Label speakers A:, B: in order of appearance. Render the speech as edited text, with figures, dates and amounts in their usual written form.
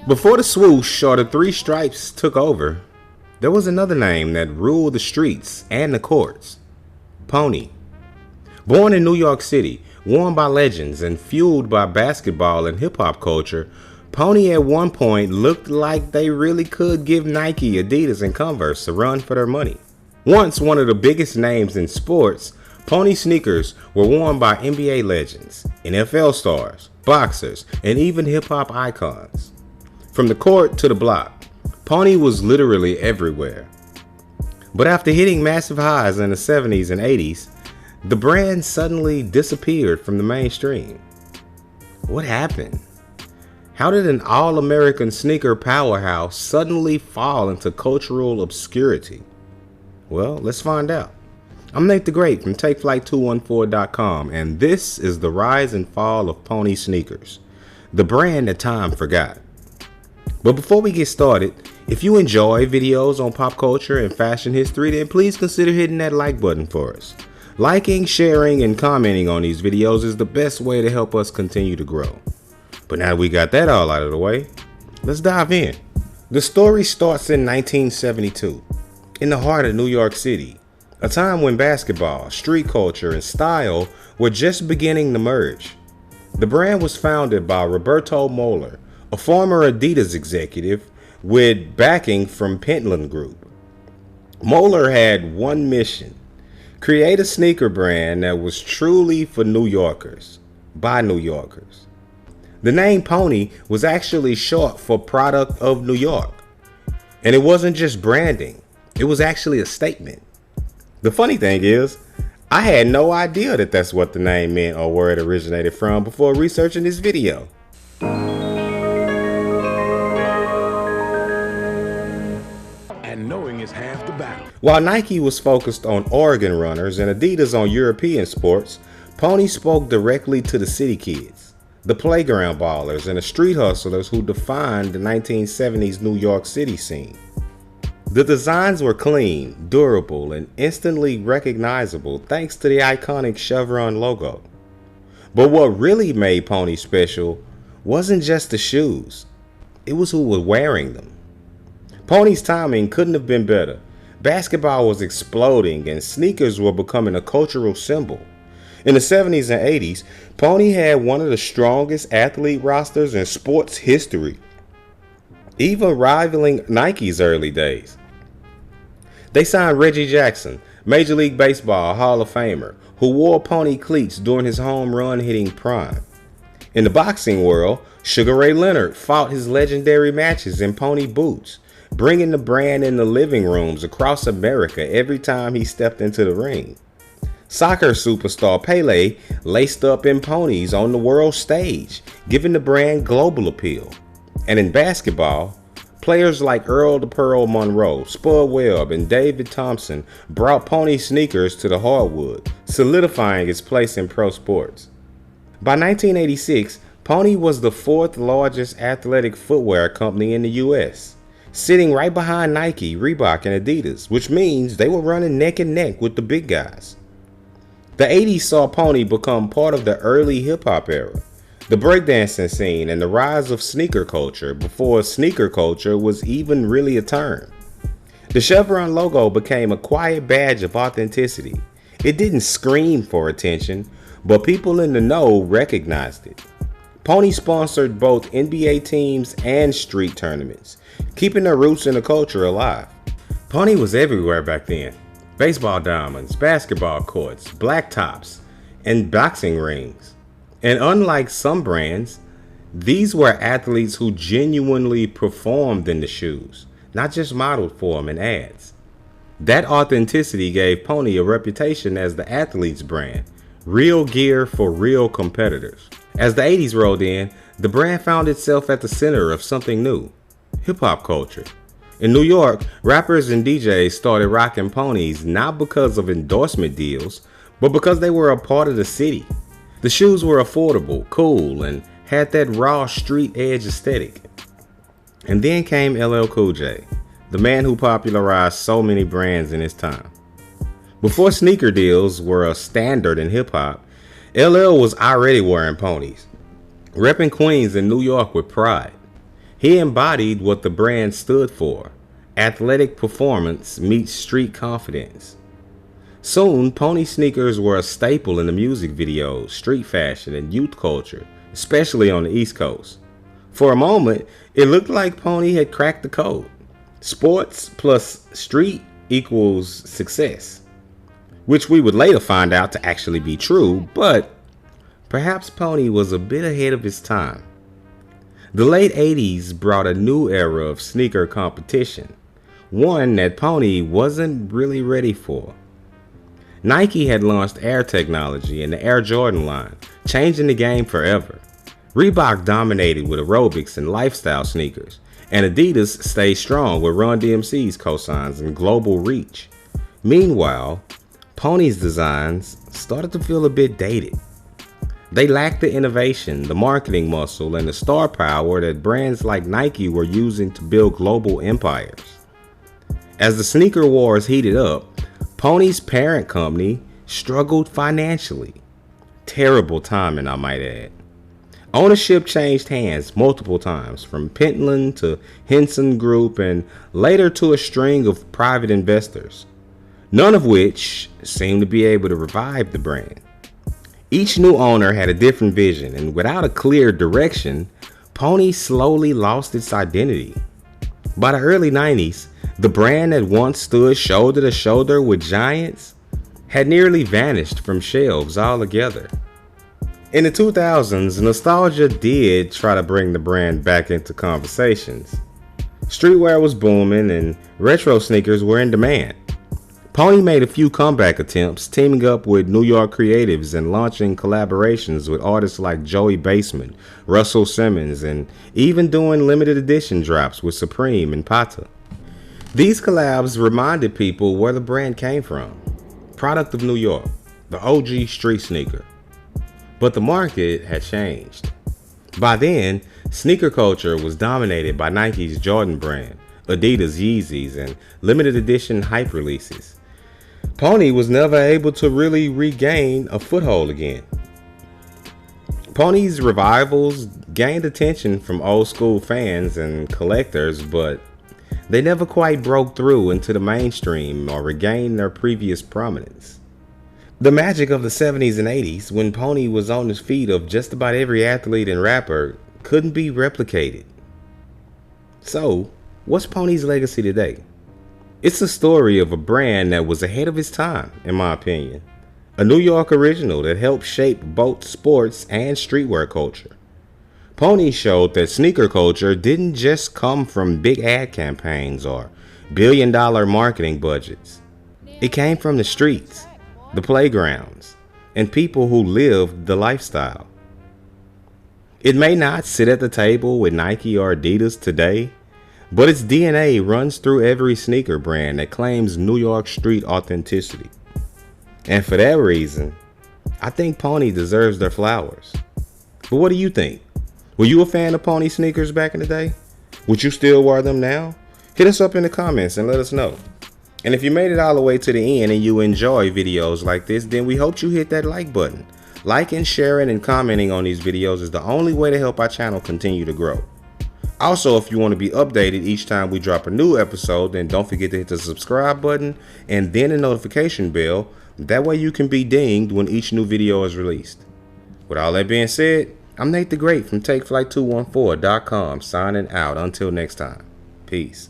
A: Before the swoosh or the three stripes took over, there was another name that ruled the streets and the courts: Pony. Born in New York City, worn by legends, and fueled by basketball and hip-hop culture, Pony at one point looked like they really could give Nike, Adidas, and Converse a run for their money. Once one of the biggest names in sports, Pony sneakers were worn by NBA legends, NFL stars, boxers, and even hip-hop icons. From the court to the block, Pony was literally everywhere. But after hitting massive highs in the 70s and 80s, the brand suddenly disappeared from the mainstream. What happened? How did an all-American sneaker powerhouse suddenly fall into cultural obscurity? Well, let's find out. I'm Nate the Great from TakeFlight214.com, and this is the rise and fall of Pony sneakers, the brand that time forgot. But before we get started, if you enjoy videos on pop culture and fashion history, then please consider hitting that like button for us. Liking, sharing, and commenting on these videos is the best way to help us continue to grow. But now that we got that all out of the way, let's dive in. The story starts in 1972, in the heart of New York City, a time when basketball, street culture, and style were just beginning to merge. The brand was founded by Roberto Moeller, a former Adidas executive with backing from Pentland Group. Moeller had one mission: create a sneaker brand that was truly for New Yorkers, by New Yorkers. The name Pony was actually short for Product of New York. And it wasn't just branding, it was actually a statement. The funny thing is, I had no idea that that's what the name meant or where it originated from before researching this video. And knowing is half the battle. While Nike was focused on Oregon runners and Adidas on European sports, Pony spoke directly to the city kids, the playground ballers, and the street hustlers who defined the 1970s New York City scene. The designs were clean, durable, and instantly recognizable thanks to the iconic chevron logo. But what really made Pony special wasn't just the shoes, it was who was wearing them. Pony's timing couldn't have been better. Basketball was exploding and sneakers were becoming a cultural symbol. In the 70s and 80s, Pony had one of the strongest athlete rosters in sports history, even rivaling Nike's early days. They signed Reggie Jackson, Major League Baseball Hall of Famer, who wore Pony cleats during his home run hitting prime. In the boxing world, Sugar Ray Leonard fought his legendary matches in Pony boots, bringing the brand into living rooms across America every time he stepped into the ring. Soccer superstar Pele laced up in Ponies on the world stage, giving the brand global appeal. And in basketball, players like Earl the Pearl Monroe, Spud Webb, and David Thompson brought Pony sneakers to the hardwood, solidifying its place in pro sports. By 1986, Pony was the fourth largest athletic footwear company in the US, sitting right behind Nike, Reebok, and Adidas, which means they were running neck and neck with the big guys. The 80s saw Pony become part of the early hip-hop era, the breakdancing scene, and the rise of sneaker culture before sneaker culture was even really a term. The chevron logo became a quiet badge of authenticity. It didn't scream for attention, but people in the know recognized it. Pony sponsored both NBA teams and street tournaments, keeping their roots in the culture alive. Pony was everywhere back then. Baseball diamonds, basketball courts, blacktops, and boxing rings. And unlike some brands, these were athletes who genuinely performed in the shoes, not just modeled for them in ads. That authenticity gave Pony a reputation as the athlete's brand, real gear for real competitors. As the 80s rolled in, the brand found itself at the center of something new: hip-hop culture. In New York, rappers and DJs started rocking Ponies not because of endorsement deals, but because they were a part of the city. The shoes were affordable, cool, and had that raw street edge aesthetic. And then came LL Cool J, the man who popularized so many brands in his time. Before sneaker deals were a standard in hip-hop, LL was already wearing Ponies, repping Queens and New York with pride. He embodied what the brand stood for: athletic performance meets street confidence. Soon, pony sneakers were a staple in the music videos, street fashion, and youth culture, especially on the East Coast. For a moment, it looked like pony had cracked the code. Sports plus street equals success, which we would later find out to actually be true, but perhaps pony was a bit ahead of its time. The late 80s brought a new era of sneaker competition, one that pony wasn't really ready for. Nike had launched Air technology in the Air Jordan line, changing the game forever. Reebok dominated with aerobics and lifestyle sneakers, and Adidas stayed strong with Run DMC's cosigns and global reach. Meanwhile, pony's designs started to feel a bit dated. They lacked the innovation, the marketing muscle, and the star power that brands like Nike were using to build global empires. As the sneaker wars heated up, pony's parent company struggled financially. Terrible timing, I might add. Ownership changed hands multiple times, from Pentland to Henson Group and later to a string of private investors, none of which seemed to be able to revive the brand. Each new owner had a different vision, and without a clear direction, pony slowly lost its identity. By the early 90s, the brand that once stood shoulder to shoulder with giants had nearly vanished from shelves altogether. In the 2000s, nostalgia did try to bring the brand back into conversations. Streetwear was booming and retro sneakers were in demand. Pony made a few comeback attempts, teaming up with New York creatives and launching collaborations with artists like Joey Baseman, Russell Simmons, and even doing limited edition drops with Supreme and Pata. These collabs reminded people where the brand came from. Product of New York, the OG street sneaker. But the market had changed. By then, sneaker culture was dominated by Nike's Jordan brand, Adidas Yeezys, and limited edition hype releases. Pony was never able to really regain a foothold again. Pony's revivals gained attention from old school fans and collectors, but they never quite broke through into the mainstream or regained their previous prominence. The magic of the 70s and 80s, when pony was on the feet of just about every athlete and rapper, couldn't be replicated. So, what's pony's legacy today? It's a story of a brand that was ahead of its time, in my opinion. A New York original that helped shape both sports and streetwear culture. Pony showed that sneaker culture didn't just come from big ad campaigns or billion-dollar marketing budgets. It came from the streets, the playgrounds, and people who lived the lifestyle. It may not sit at the table with Nike or Adidas today, but its DNA runs through every sneaker brand that claims New York street authenticity. And for that reason, I think Pony deserves their flowers. But what do you think? Were you a fan of pony sneakers back in the day? Would you still wear them now? Hit us up in the comments and let us know. And if you made it all the way to the end and you enjoy videos like this, then we hope you hit that like button. Liking, sharing, and commenting on these videos is the only way to help our channel continue to grow. Also, if you want to be updated each time we drop a new episode, then don't forget to hit the subscribe button and then the notification bell. That way you can be dinged when each new video is released. With all that being said, I'm Nate the Great from TakeFlight214.com signing out. Until next time, peace.